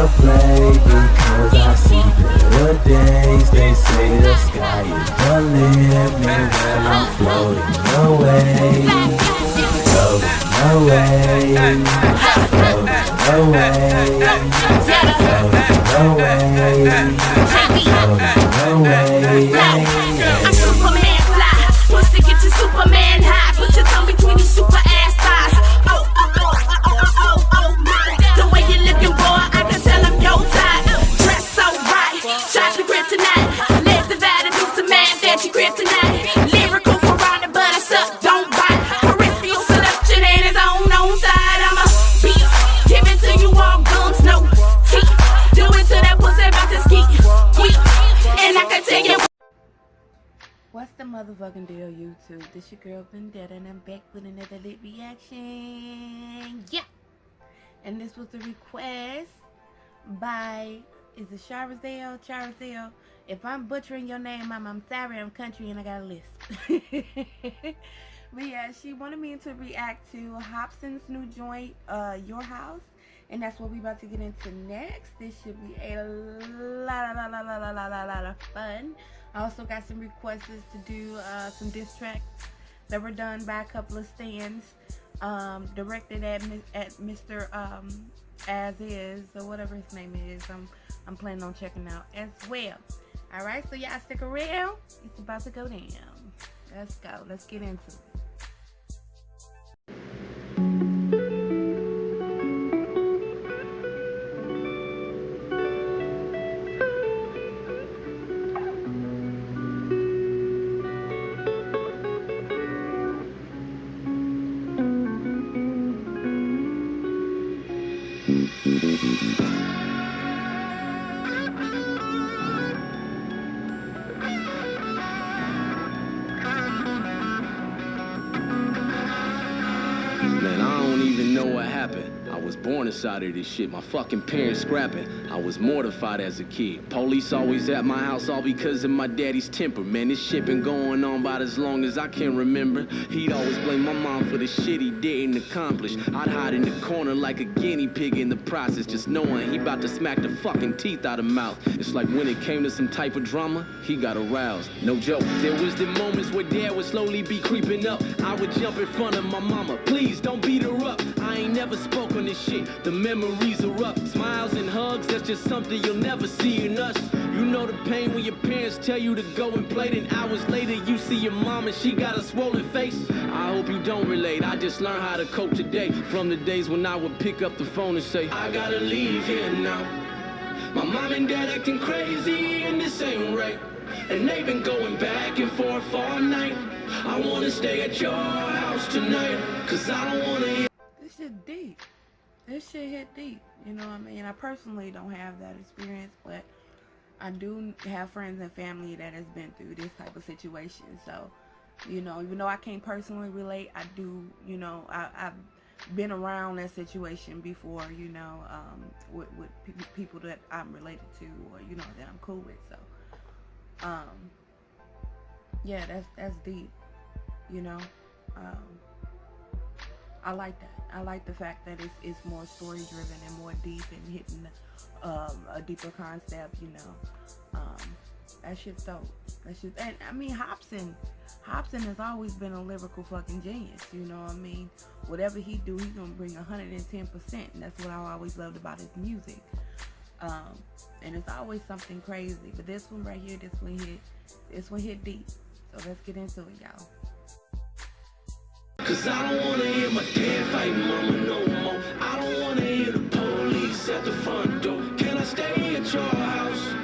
wanna play because I see better days. They say the sky is the limit. Well, I'm floating away, floating away, floating away, floating away. I'm Superman fly, pussy get your Superman high. Put your tongue between your super ass thighs. Oh, oh, oh, oh, oh, oh, oh, my. The way you looking, boy, I can tell I'm your type. Dress so right, chocolate kryptonite. Legs divided, do some math, that you kryptonite. Lyrical piranha, but I suck, don't bite. Peripheral seduction and his own side. I'm a beat, give it to you all guns, no teeth. Do it to that pussy about to ski, and I can tell you. What's the motherfucking deal, YouTube? This your girl Vendetta, and I'm back with another lit reaction. Yeah! And this was a request by, is it Charizelle? Charizelle? If I'm butchering your name, I'm sorry, I'm country and I got a list. But yeah, she wanted me to react to Hopsin's new joint, Your House. And that's what we about to get into next. This should be a lot of fun. I also got some requests to do some diss tracks that were done by a couple of stands, directed at Mr. As Is, or whatever his name is. I'm planning on checking out as well. All right, so y'all stick around. It's about to go down. Let's go. Let's get into it. Man, I don't even know what happened. I was born inside of this shit, my fucking parents scrapping. I was mortified as a kid. Police always at my house, all because of my daddy's temper. Man, this shit been going on about as long as I can remember. He'd always blame my mom for the shit he didn't accomplish. I'd hide in the corner like a guinea pig in the process, just knowing he about to smack the fucking teeth out of mouth. It's like when it came to some type of drama, he got aroused. No joke. There was the moments where dad would slowly be creeping up. I would jump in front of my mama. Please don't beat her up. I ain't never spoke on this shit. The memories are up. Smiles and hugs, that's just something you'll never see in us. You know the pain when your parents tell you to go and play, then hours later you see your mom and she got a swollen face. I hope you don't relate. I just learned how to cope today from the days when I would pick up the phone and say, I gotta leave here now. My mom and dad acting crazy and this ain't right. And they've been going back and forth all night. I wanna stay at your house tonight, cause I don't wanna hear. This shit deep. This shit hit deep. You know what I mean? I personally don't have that experience, but I do have friends and family that has been through this type of situation. So, you know, even though I can't personally relate, I do, you know, I've been around that situation before, you know, with people that I'm related to, or, you know, that I'm cool with. So, yeah, that's deep, you know. I like that. I like the fact that it's more story driven and more deep and hitting a deeper concept, you know. That shit's dope. That shit, and I mean, Hopsin has always been a lyrical fucking genius, you know what I mean? Whatever he do, he's gonna bring 110%, and that's what I always loved about his music. And it's always something crazy, but this one right here, this one hit deep. So let's get into it, y'all. Cause I don't wanna hear my dad fight mama no more. I don't wanna hear the police at the front door. Can I stay at your house?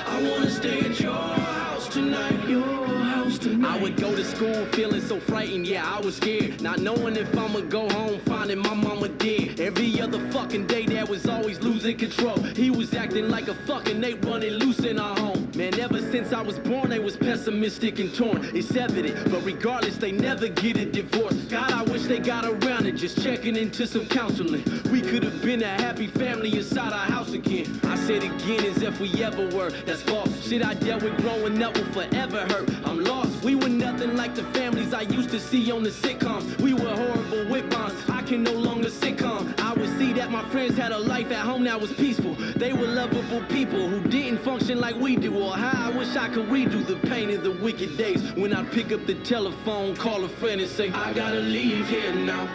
I wanna stay at your house tonight. Your house tonight. I would go to school feeling so frightened, yeah, I was scared. Not knowing if I'ma go home finding my mama dead. Every other fucking day Dad was always losing control. He was acting like a fucking ape running loose in our home. Man, ever since I was born, they was pessimistic and torn. It's evident, but regardless, they never get a divorce. God, I wish they got around and just checking into some counseling. We could have been a happy family inside our house again. I said again as if we ever were. That's false. Shit I dealt with growing up will forever hurt. I'm lost. We were nothing like the families I used to see on the sitcoms. We were horrible with bonds. I I can no longer sitcom. I would see that my friends had a life at home that was peaceful. They were lovable people who didn't function like we do. Or how I wish I could redo the pain of the wicked days when I'd pick up the telephone, call a friend and say, I gotta leave here now.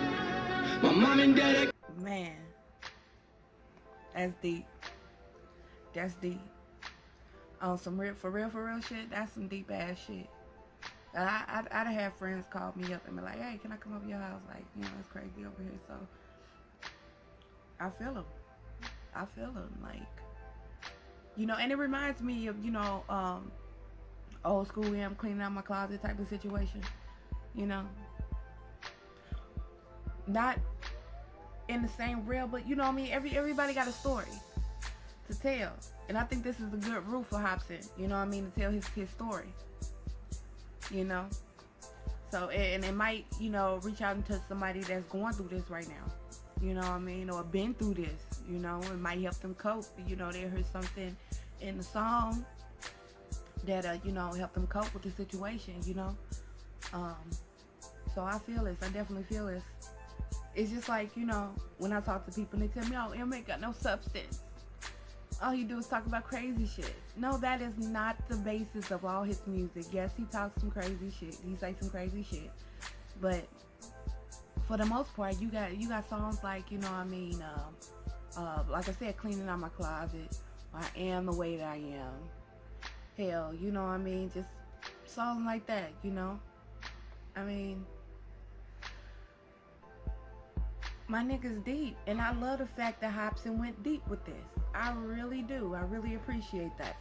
My mom and dad... Man, that's deep. That's deep. On some real, for real shit, that's some deep ass shit. I'd have friends call me up and be like, hey, can I come over your house? Like, you know, it's crazy over here. So, I feel them. I feel them. Like, you know, and it reminds me of, you know, old school I'm cleaning out my closet type of situation. You know? Not in the same realm, but, you know what I mean? Everybody got a story to tell. And I think this is a good route for Hopsin, you know what I mean, to tell his story. You know? So, and it might, you know, reach out into somebody that's going through this right now. You know what I mean? Or been through this, you know? It might help them cope. You know, they heard something in the song that, you know, help them cope with the situation, you know? So I feel this. I definitely feel this. It's just like, you know, when I talk to people and they tell me, oh, M ain't got no substance. All he do is talk about crazy shit. No, that is not the basis of all his music. Yes, he talks some crazy shit. He say some crazy shit. But for the most part, you got songs like, you know what I mean, like I said, cleaning out my closet. I am the way that I am. Hell, you know what I mean? Just songs like that, you know? I mean, my nigga's deep, and I love the fact that Hopsin went deep with this. I really do. I really appreciate that.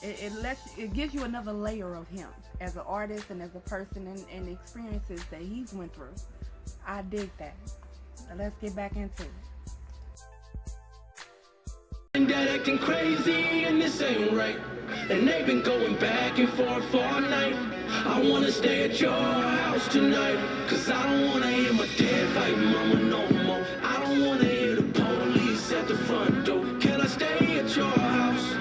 It gives you another layer of him as an artist and as a person, and the experiences that he's went through. I dig that. Now let's get back into it. And dad acting crazy and this ain't right. And they've been going back and forth all night. I wanna stay at your house tonight, cause I don't wanna hear my dad fight mama no more. I don't wanna hear the police at the front door. Can I stay at your house?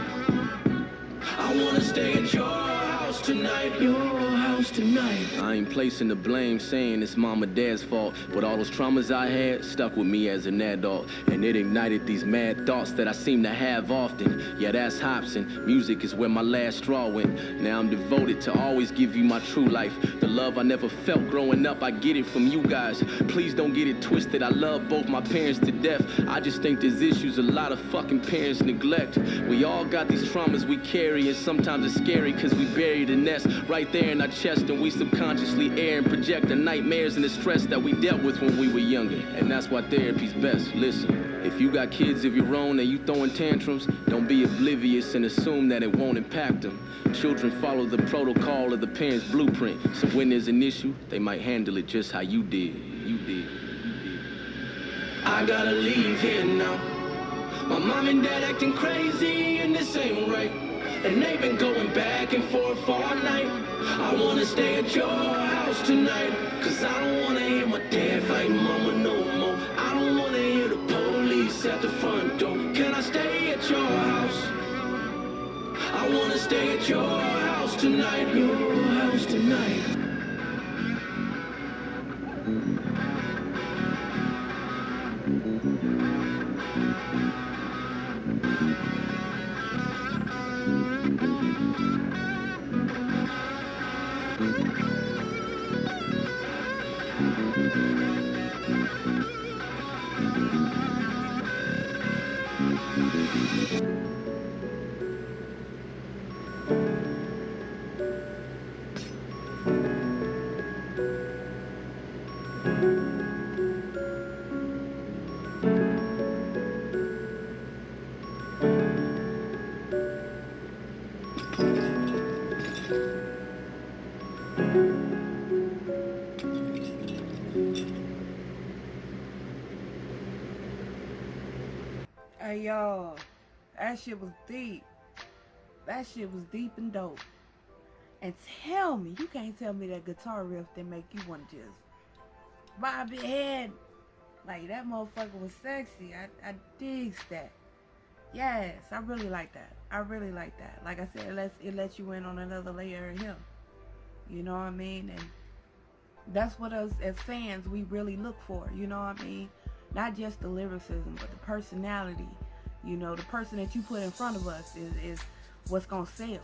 I wanna stay at your house tonight, your house tonight. I ain't placing the blame, saying it's mom or dad's fault, but all those traumas I had stuck with me as an adult, and it ignited these mad thoughts that I seem to have often. Yeah, that's Hopsin. Music is where my last straw went. Now I'm devoted to always give you my true life. The love I never felt growing up, I get it from you guys. Please don't get it twisted. I love both my parents to death. I just think there's issues a lot of fucking parents neglect. We all got these traumas we carry, and sometimes it's scary cause we bury the nest right there in our chest, and we subconsciously air and project the nightmares and the stress that we dealt with when we were younger. And that's why therapy's best. Listen, if you got kids of your own and you throwing tantrums, don't be oblivious and assume that it won't impact them. Children follow the protocol of the parents' blueprint, so when there's an issue, they might handle it just how you did. I gotta leave here now. My mom and dad acting crazy and this ain't right. And they've been going back and forth all night. I wanna stay at your house tonight, cause I don't wanna hear my dad fight mama no more. I don't wanna hear the police at the front door. Can I stay at your house? I wanna stay at your house tonight, your house tonight. Hey yo, that shit was deep. That shit was deep and dope. And tell me, you can't tell me that guitar riff that make you want to just bob your head. Like, that motherfucker was sexy. I digs that. Yes, I really like that. I really like that. Like I said, it lets you in on another layer of him. You know what I mean? And That's what us as fans we really look for, you know what I mean? Not just the lyricism, but the personality. You know, the person that you put in front of us is what's gonna sell,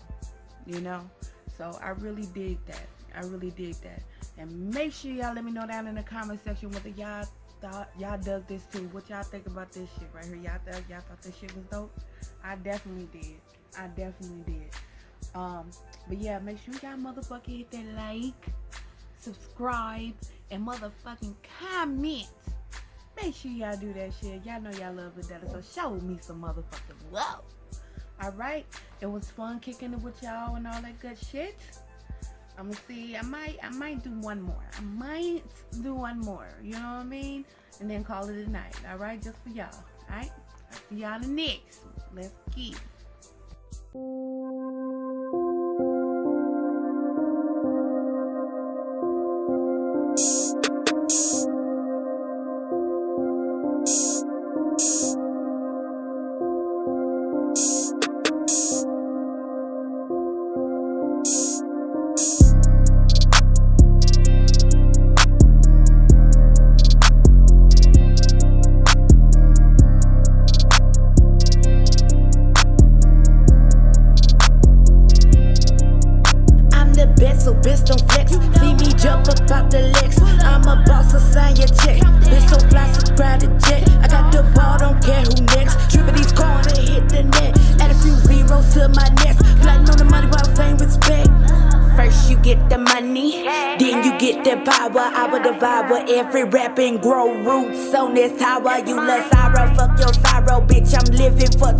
you know? So I really dig that. I really dig that. And make sure y'all let me know down in the comment section whether y'all thought y'all dug this too. What y'all think about this shit right here? Y'all thought this shit was dope? I definitely did. I definitely did. But yeah, make sure y'all motherfucking hit that like, subscribe, and motherfucking comment. Make sure y'all do that shit. Y'all know y'all love Vendetta, so show me some motherfucking love. Alright? It was fun kicking it with y'all and all that good shit. I'm gonna see, I might do one more. I might do one more, you know what I mean? And then call it a night, alright? Just for y'all, alright? I'll see y'all in the next one. Let's get it. So bitch don't flex, see me jump up out the Lex. I'm a boss, so sign your check. Bitch so fly, subscribe to jet. I got the ball, don't care who next. Tripping these corners, hit the net. Add a few zeros to my nest. Plotting on the money while saying respect. First you get the money, then you get the power. I will devour every rap and grow roots on this tower. You love sorrow, fuck your sorrow, bitch. I'm living for